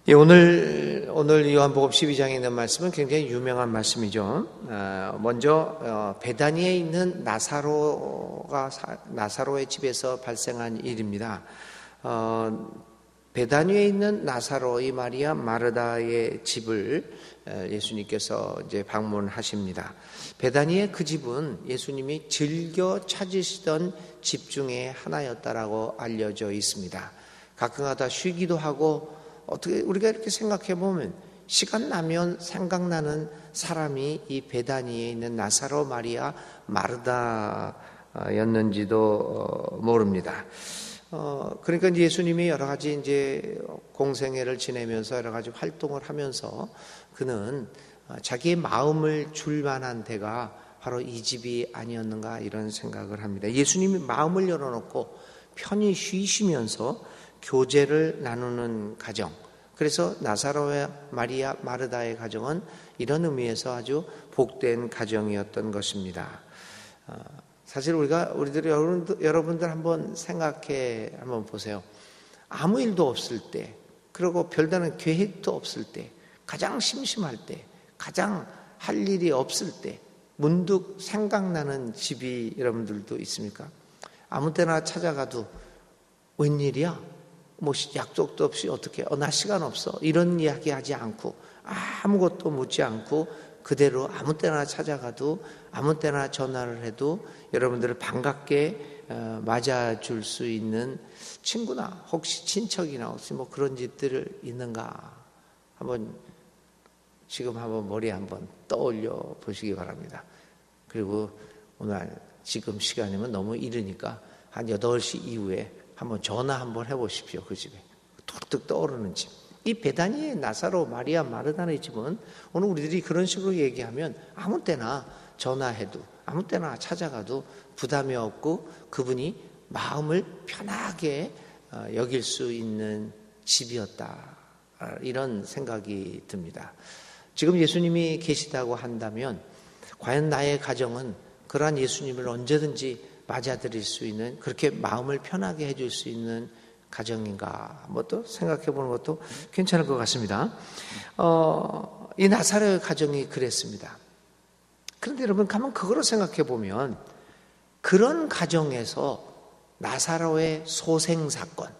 예, 오늘 요한복음 12장에 있는 말씀은 굉장히 유명한 말씀이죠. 먼저 베다니에 있는 나사로의 집에서 발생한 일입니다. 베다니에 있는 나사로, 이 마리아 마르다의 집을 예수님께서 이제 방문하십니다. 베다니의 그 집은 예수님이 즐겨 찾으시던 집 중에 하나였다라고 알려져 있습니다. 가끔가다 쉬기도 하고, 어떻게 우리가 이렇게 생각해 보면 시간 나면 생각나는 사람이 이 베다니에 있는 나사로, 마리아, 마르다였는지도 모릅니다. 그러니까 이제 예수님이 여러 가지 이제 공생애를 지내면서 여러 가지 활동을 하면서 그는 자기의 마음을 줄 만한 데가 바로 이 집이 아니었는가, 이런 생각을 합니다. 예수님이 마음을 열어놓고 편히 쉬시면서 교제를 나누는 가정, 그래서 나사로와 마리아 마르다의 가정은 이런 의미에서 아주 복된 가정이었던 것입니다. 사실 여러분들 한번 생각해 한번 보세요. 아무 일도 없을 때, 그리고 별다른 계획도 없을 때, 가장 심심할 때, 가장 할 일이 없을 때 문득 생각나는 집이 여러분들도 있습니까? 아무 때나 찾아가도 웬일이야? 뭐 약속도 없이 어떻게 나 시간 없어, 이런 이야기 하지 않고 아무것도 묻지 않고 그대로 아무 때나 찾아가도 아무 때나 전화를 해도 여러분들을 반갑게 맞아줄 수 있는 친구나 혹시 친척이나 혹시 뭐 그런 집들을 있는가, 지금 한번 머리에 한번 떠올려 보시기 바랍니다. 그리고 오늘 지금 시간이면 너무 이르니까 한 8시 이후에 한번 전화 한번 해보십시오. 그 집에 툭툭 떠오르는 집. 이 베다니의 나사로, 마리아, 마르다의 집은 오늘 우리들이 그런 식으로 얘기하면 아무 때나 전화해도 아무 때나 찾아가도 부담이 없고 그분이 마음을 편하게 여길 수 있는 집이었다, 이런 생각이 듭니다. 지금 예수님이 계시다고 한다면 과연 나의 가정은 그러한 예수님을 언제든지 맞아들일 수 있는, 그렇게 마음을 편하게 해줄 수 있는 가정인가, 뭐 또 생각해 보는 것도 괜찮을 것 같습니다. 이 나사로의 가정이 그랬습니다. 그런데 여러분, 가만 그거로 생각해 보면 그런 가정에서 나사로의 소생사건,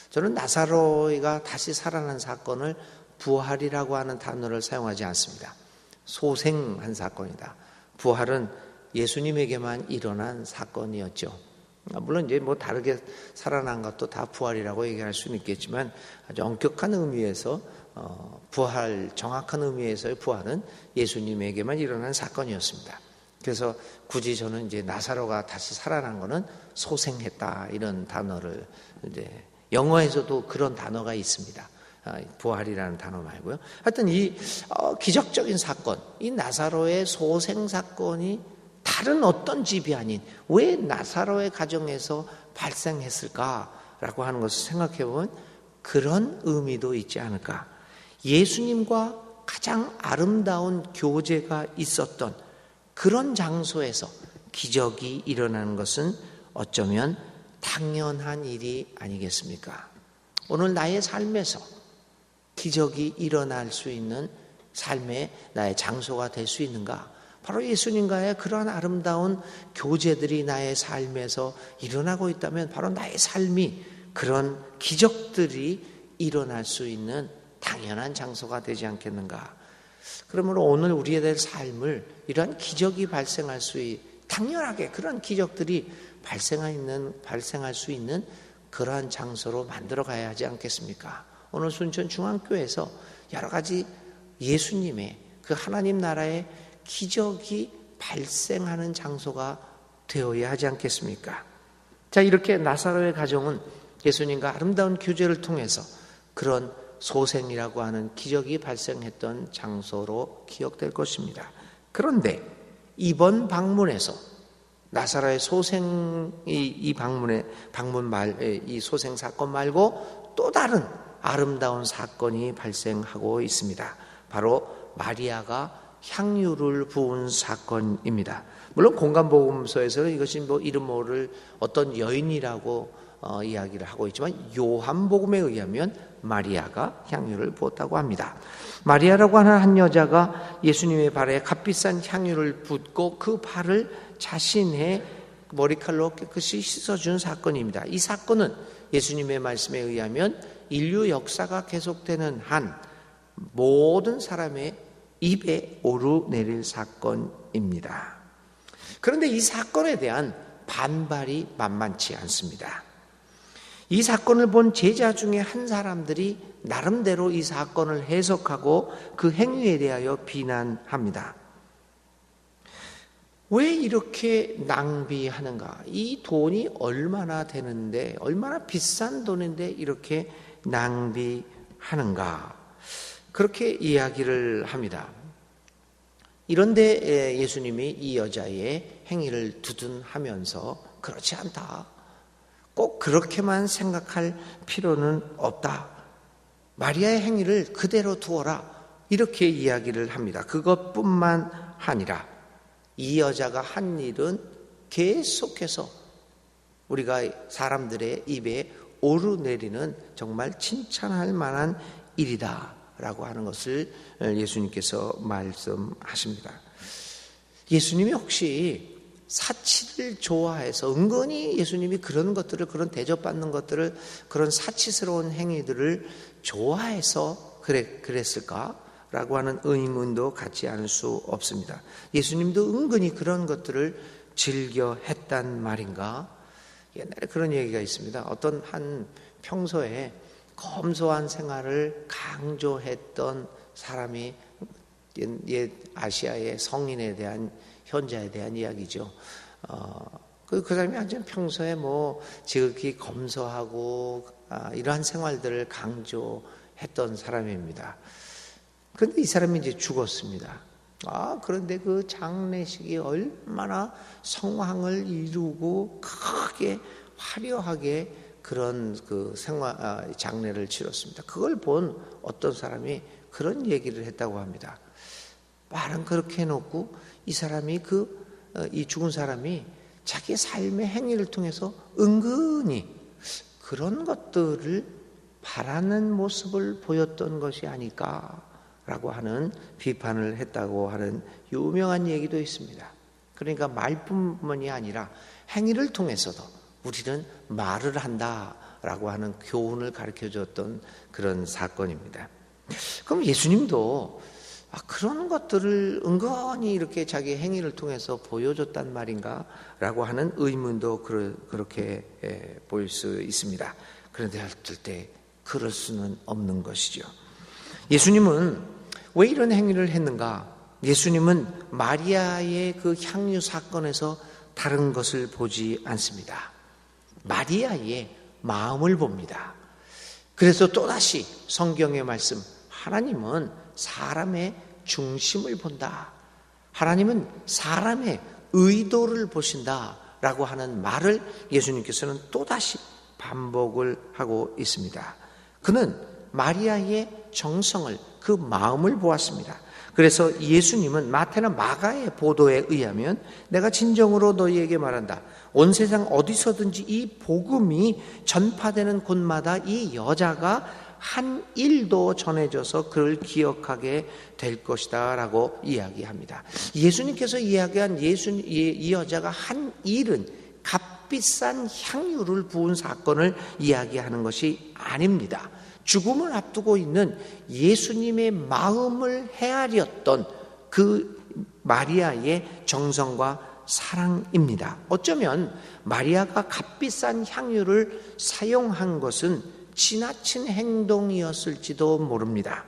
저는 나사로가 다시 살아난 사건을 부활이라고 하는 단어를 사용하지 않습니다. 소생한 사건이다. 부활은 예수님에게만 일어난 사건이었죠. 물론 이제 뭐 다르게 살아난 것도 다 부활이라고 얘기할 수는 있겠지만 아주 엄격한 의미에서 정확한 의미에서의 부활은 예수님에게만 일어난 사건이었습니다. 그래서 굳이 저는 이제 나사로가 다시 살아난 거는 소생했다, 이런 단어를, 이제 영어에서도 그런 단어가 있습니다. 부활이라는 단어 말고요. 하여튼 이 기적적인 사건, 이 나사로의 소생 사건이 다른 어떤 집이 아닌 왜 나사로의 가정에서 발생했을까라고 하는 것을 생각해 보면 그런 의미도 있지 않을까. 예수님과 가장 아름다운 교제가 있었던 그런 장소에서 기적이 일어나는 것은 어쩌면 당연한 일이 아니겠습니까? 오늘 나의 삶에서 기적이 일어날 수 있는 삶의 나의 장소가 될 수 있는가? 바로 예수님과의 그러한 아름다운 교제들이 나의 삶에서 일어나고 있다면 바로 나의 삶이 그런 기적들이 일어날 수 있는 당연한 장소가 되지 않겠는가. 그러므로 오늘 우리의 삶을 이러한 기적이 발생할 수 당연하게 그런 기적들이 발생할 수 있는 그러한 장소로 만들어 가야 하지 않겠습니까? 오늘 순천중앙교회에서 여러 가지 예수님의 그 하나님 나라의 기적이 발생하는 장소가 되어야 하지 않겠습니까? 자, 이렇게 나사로의 가정은 예수님과 아름다운 교제를 통해서 그런 소생이라고 하는 기적이 발생했던 장소로 기억될 것입니다. 그런데 이번 방문에서 나사로의 이 소생 사건 말고 또 다른 아름다운 사건이 발생하고 있습니다. 바로 마리아가 향유를 부은 사건입니다. 물론 공간복음서에서는 이것이 이름 모를 어떤 여인이라고 이야기를 하고 있지만 요한복음에 의하면 마리아가 향유를 부었다고 합니다. 마리아라고 하는 한 여자가 예수님의 발에 값비싼 향유를 붓고 그 발을 자신의 머리칼로 깨끗이 씻어준 사건입니다. 이 사건은 예수님의 말씀에 의하면 인류 역사가 계속되는 한 모든 사람의 입에 오르내릴 사건입니다. 그런데 이 사건에 대한 반발이 만만치 않습니다. 이 사건을 본 제자 중에 한 사람들이 나름대로 이 사건을 해석하고 그 행위에 대하여 비난합니다. 왜 이렇게 낭비하는가? 이 돈이 얼마나 되는데, 얼마나 비싼 돈인데 이렇게 낭비하는가? 그렇게 이야기를 합니다. 이런데 예수님이 이 여자의 행위를 두둔하면서 그렇지 않다. 꼭 그렇게만 생각할 필요는 없다. 마리아의 행위를 그대로 두어라. 이렇게 이야기를 합니다. 그것뿐만 아니라 이 여자가 한 일은 계속해서 우리가 사람들의 입에 오르내리는 정말 칭찬할 만한 일이다 라고 하는 것을 예수님께서 말씀하십니다. 예수님이 혹시 사치를 좋아해서 은근히 예수님이 그런 것들을, 그런 대접받는 것들을, 그런 사치스러운 행위들을 좋아해서 그랬을까? 라고 하는 의문도 갖지 않을 수 없습니다. 예수님도 은근히 그런 것들을 즐겨 했단 말인가? 옛날에 그런 얘기가 있습니다. 어떤 한 평소에 검소한 생활을 강조했던 사람이 옛 아시아의 성인에 대한 현자에 대한 이야기죠. 그 사람이 완전 평소에 지극히 검소하고 이러한 생활들을 강조했던 사람입니다. 그런데 이 사람이 이제 죽었습니다. 그런데 그 장례식이 얼마나 성황을 이루고 크게 화려하게 그런 그 장례를 치렀습니다. 그걸 본 어떤 사람이 그런 얘기를 했다고 합니다. 말은 그렇게 해놓고 이 사람이 이 죽은 사람이 자기의 삶의 행위를 통해서 은근히 그런 것들을 바라는 모습을 보였던 것이 아닐까라고 하는 비판을 했다고 하는 유명한 얘기도 있습니다. 그러니까 말뿐만이 아니라 행위를 통해서도 우리는 말을 한다라고 하는 교훈을 가르쳐줬던 그런 사건입니다. 그럼 예수님도 그런 것들을 은근히 이렇게 자기 행위를 통해서 보여줬단 말인가? 라고 하는 의문도 그렇게 보일 수 있습니다. 그런데 어떨 때 그럴 수는 없는 것이죠. 예수님은 왜 이런 행위를 했는가? 예수님은 마리아의 그 향유 사건에서 다른 것을 보지 않습니다. 마리아의 마음을 봅니다. 그래서 또다시 성경의 말씀, 하나님은 사람의 중심을 본다. 하나님은 사람의 의도를 보신다라고 하는 말을 예수님께서는 또다시 반복을 하고 있습니다. 그는 마리아의 정성을, 그 마음을 보았습니다. 그래서 예수님은 마태나 마가의 보도에 의하면 내가 진정으로 너희에게 말한다. 온 세상 어디서든지 이 복음이 전파되는 곳마다 이 여자가 한 일도 전해져서 그를 기억하게 될 것이다 라고 이야기합니다. 예수님께서 이야기한 이 여자가 한 일은 값비싼 향유를 부은 사건을 이야기하는 것이 아닙니다. 죽음을 앞두고 있는 예수님의 마음을 헤아렸던 그 마리아의 정성과 사랑입니다. 어쩌면 마리아가 값비싼 향유를 사용한 것은 지나친 행동이었을지도 모릅니다.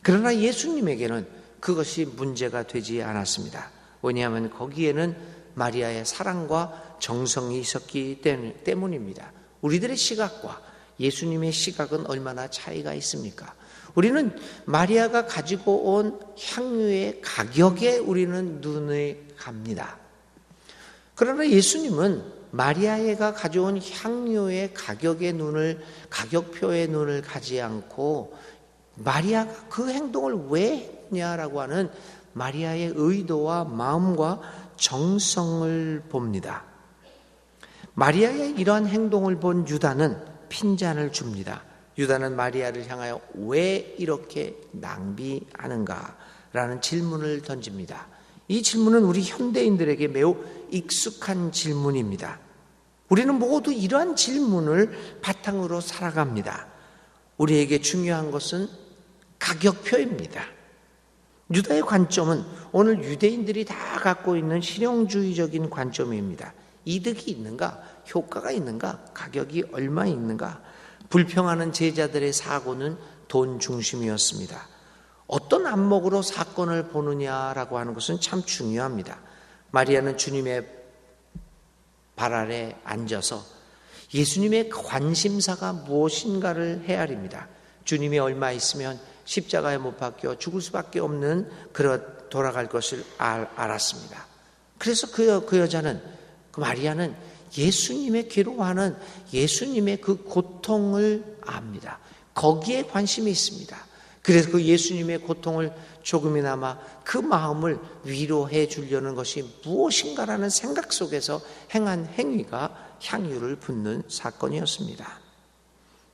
그러나 예수님에게는 그것이 문제가 되지 않았습니다. 왜냐하면 거기에는 마리아의 사랑과 정성이 있었기 때문입니다. 우리들의 시각과 예수님의 시각은 얼마나 차이가 있습니까? 우리는 마리아가 가지고 온 향유의 가격에 우리는 눈을 갑니다. 그러나 예수님은 마리아가 가져온 향유의 가격표에 눈을 가지 않고 마리아가 그 행동을 왜 했냐라고 하는 마리아의 의도와 마음과 정성을 봅니다. 마리아의 이러한 행동을 본 유다는 핀잔을 줍니다. 유다는 마리아를 향하여 왜 이렇게 낭비하는가? 라는 질문을 던집니다. 이 질문은 우리 현대인들에게 매우 익숙한 질문입니다. 우리는 모두 이러한 질문을 바탕으로 살아갑니다. 우리에게 중요한 것은 가격표입니다. 유다의 관점은 오늘 유대인들이 다 갖고 있는 실용주의적인 관점입니다. 이득이 있는가? 효과가 있는가? 가격이 얼마 있는가? 불평하는 제자들의 사고는 돈 중심이었습니다. 어떤 안목으로 사건을 보느냐라고 하는 것은 참 중요합니다. 마리아는 주님의 발 아래 앉아서 예수님의 관심사가 무엇인가를 헤아립니다. 주님이 얼마 있으면 십자가에 못 박혀 죽을 수밖에 없는 돌아갈 것을 알았습니다. 그래서 그 여자는, 그 마리아는 예수님의 괴로워하는 예수님의 그 고통을 압니다. 거기에 관심이 있습니다. 그래서 그 예수님의 고통을 조금이나마 그 마음을 위로해 주려는 것이 무엇인가라는 생각 속에서 행한 행위가 향유를 붓는 사건이었습니다.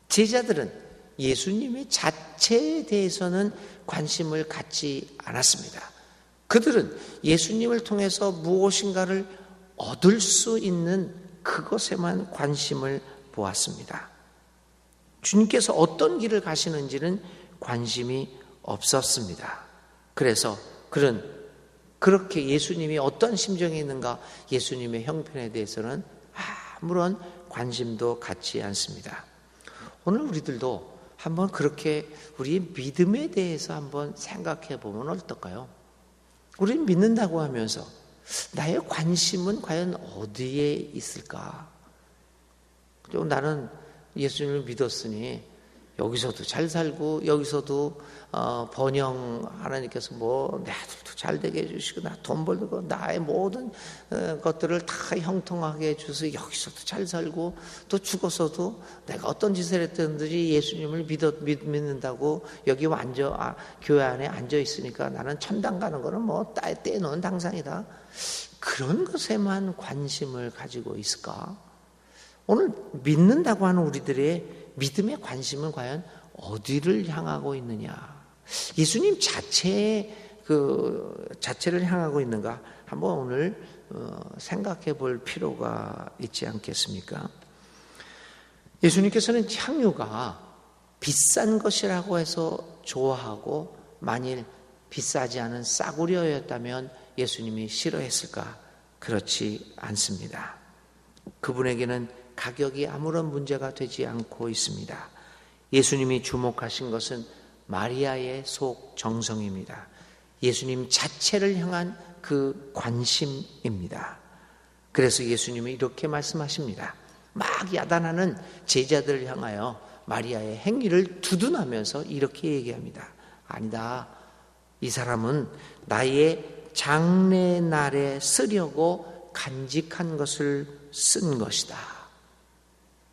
제자들은 예수님의 자체에 대해서는 관심을 갖지 않았습니다. 그들은 예수님을 통해서 무엇인가를 얻을 수 있는 그것에만 관심을 보았습니다. 주님께서 어떤 길을 가시는지는 관심이 없었습니다. 그래서 그는 그렇게 예수님이 어떤 심정이 있는가, 예수님의 형편에 대해서는 아무런 관심도 갖지 않습니다. 오늘 우리들도 한번 그렇게 우리의 믿음에 대해서 한번 생각해 보면 어떨까요? 우리는 믿는다고 하면서 나의 관심은 과연 어디에 있을까? 그리고 나는 예수님을 믿었으니 여기서도 잘 살고 여기서도 번영 하나님께서 내 아들도 잘 되게 해주시고 나 돈 벌고 나의 모든 것들을 다 형통하게 해주셔서 여기서도 잘 살고 또 죽어서도 내가 어떤 짓을 했든지 예수님을 믿는다고 여기 교회 안에 앉아 있으니까 나는 천당 가는 거는 떼놓은 당상이다. 그런 것에만 관심을 가지고 있을까? 오늘 믿는다고 하는 우리들의 믿음의 관심은 과연 어디를 향하고 있느냐? 예수님 자체를 향하고 있는가? 한번 오늘 생각해 볼 필요가 있지 않겠습니까? 예수님께서는 향유가 비싼 것이라고 해서 좋아하고 만일 비싸지 않은 싸구려였다면 예수님이 싫어했을까? 그렇지 않습니다. 그분에게는 가격이 아무런 문제가 되지 않고 있습니다. 예수님이 주목하신 것은 마리아의 속 정성입니다. 예수님 자체를 향한 그 관심입니다. 그래서 예수님이 이렇게 말씀하십니다. 막 야단하는 제자들을 향하여 마리아의 행위를 두둔하면서 이렇게 얘기합니다. 아니다. 이 사람은 나의 장례날에 쓰려고 간직한 것을 쓴 것이다.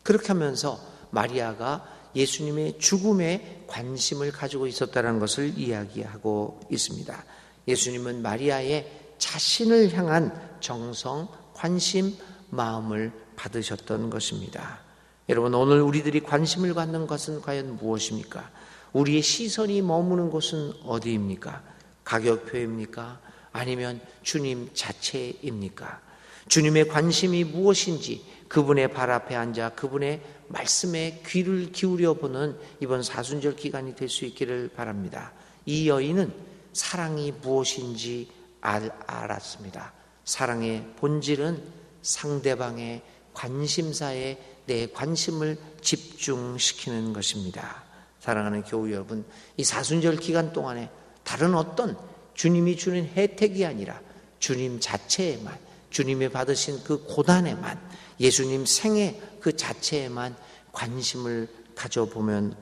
그렇게 하면서 마리아가 예수님의 죽음에 관심을 가지고 있었다는 것을 이야기하고 있습니다. 예수님은 마리아의 자신을 향한 정성, 관심, 마음을 받으셨던 것입니다. 여러분, 오늘 우리들이 관심을 갖는 것은 과연 무엇입니까? 우리의 시선이 머무는 곳은 어디입니까? 가격표입니까? 아니면 주님 자체입니까? 주님의 관심이 무엇인지 그분의 발 앞에 앉아 그분의 말씀에 귀를 기울여 보는 이번 사순절 기간이 될 수 있기를 바랍니다. 이 여인은 사랑이 무엇인지 알았습니다. 사랑의 본질은 상대방의 관심사에 내 관심을 집중시키는 것입니다. 사랑하는 교우 여러분, 이 사순절 기간 동안에 다른 어떤 주님이 주는 혜택이 아니라 주님 자체에만, 주님이 받으신 그 고난에만, 예수님 생애 그 자체에만 관심을 가져보면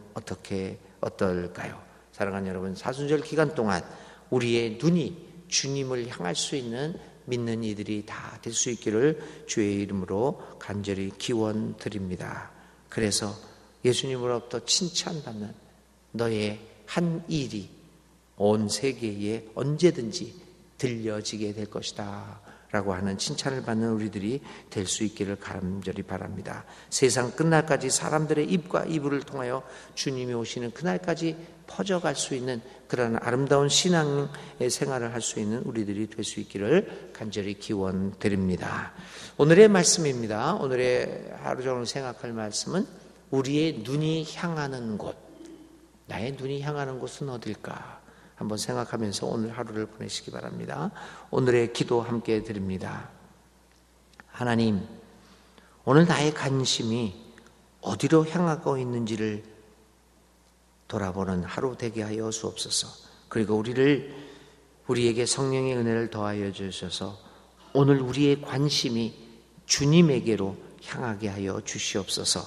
어떨까요? 사랑하는 여러분, 사순절 기간 동안 우리의 눈이 주님을 향할 수 있는 믿는 이들이 다 될 수 있기를 주의 이름으로 간절히 기원드립니다. 그래서 예수님으로부터 칭찬받는 너의 한 일이 온 세계에 언제든지 들려지게 될 것이다 라고 하는 칭찬을 받는 우리들이 될 수 있기를 간절히 바랍니다. 세상 끝날까지 사람들의 입과 이불을 통하여 주님이 오시는 그날까지 퍼져갈 수 있는 그런 아름다운 신앙의 생활을 할 수 있는 우리들이 될 수 있기를 간절히 기원드립니다. 오늘의 말씀입니다. 오늘의 하루 종일 생각할 말씀은 우리의 눈이 향하는 곳, 나의 눈이 향하는 곳은 어딜까? 한번 생각하면서 오늘 하루를 보내시기 바랍니다. 오늘의 기도 함께 드립니다. 하나님, 오늘 나의 관심이 어디로 향하고 있는지를 돌아보는 하루 되게 하여 주옵소서. 그리고 우리에게 성령의 은혜를 더하여 주셔서 오늘 우리의 관심이 주님에게로 향하게 하여 주시옵소서.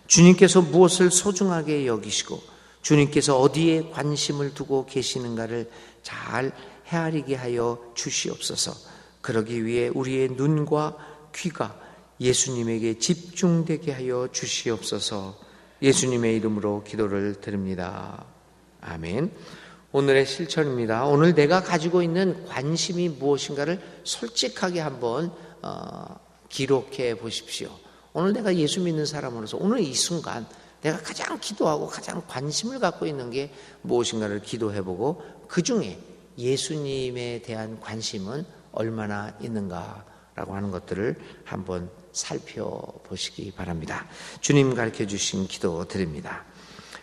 주님께서 무엇을 소중하게 여기시고 주님께서 어디에 관심을 두고 계시는가를 잘 헤아리게 하여 주시옵소서. 그러기 위해 우리의 눈과 귀가 예수님에게 집중되게 하여 주시옵소서. 예수님의 이름으로 기도를 드립니다. 아멘. 오늘의 실천입니다. 오늘 내가 가지고 있는 관심이 무엇인가를 솔직하게 한번 기록해 보십시오. 오늘 내가 예수 믿는 사람으로서 오늘 이 순간 내가 가장 기도하고 가장 관심을 갖고 있는 게 무엇인가를 기도해보고 그 중에 예수님에 대한 관심은 얼마나 있는가라고 하는 것들을 한번 살펴보시기 바랍니다. 주님 가르쳐 주신 기도 드립니다.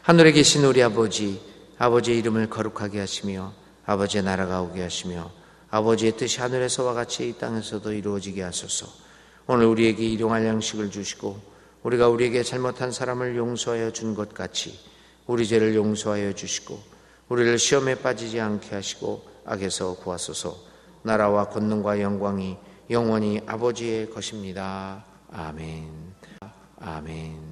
하늘에 계신 우리 아버지, 아버지의 이름을 거룩하게 하시며 아버지의 나라가 오게 하시며 아버지의 뜻이 하늘에서와 같이 이 땅에서도 이루어지게 하소서. 오늘 우리에게 일용할 양식을 주시고 우리가 우리에게 잘못한 사람을 용서하여 준 것 같이 우리 죄를 용서하여 주시고 우리를 시험에 빠지지 않게 하시고 악에서 구하소서. 나라와 권능과 영광이 영원히 아버지의 것입니다. 아멘. 아멘.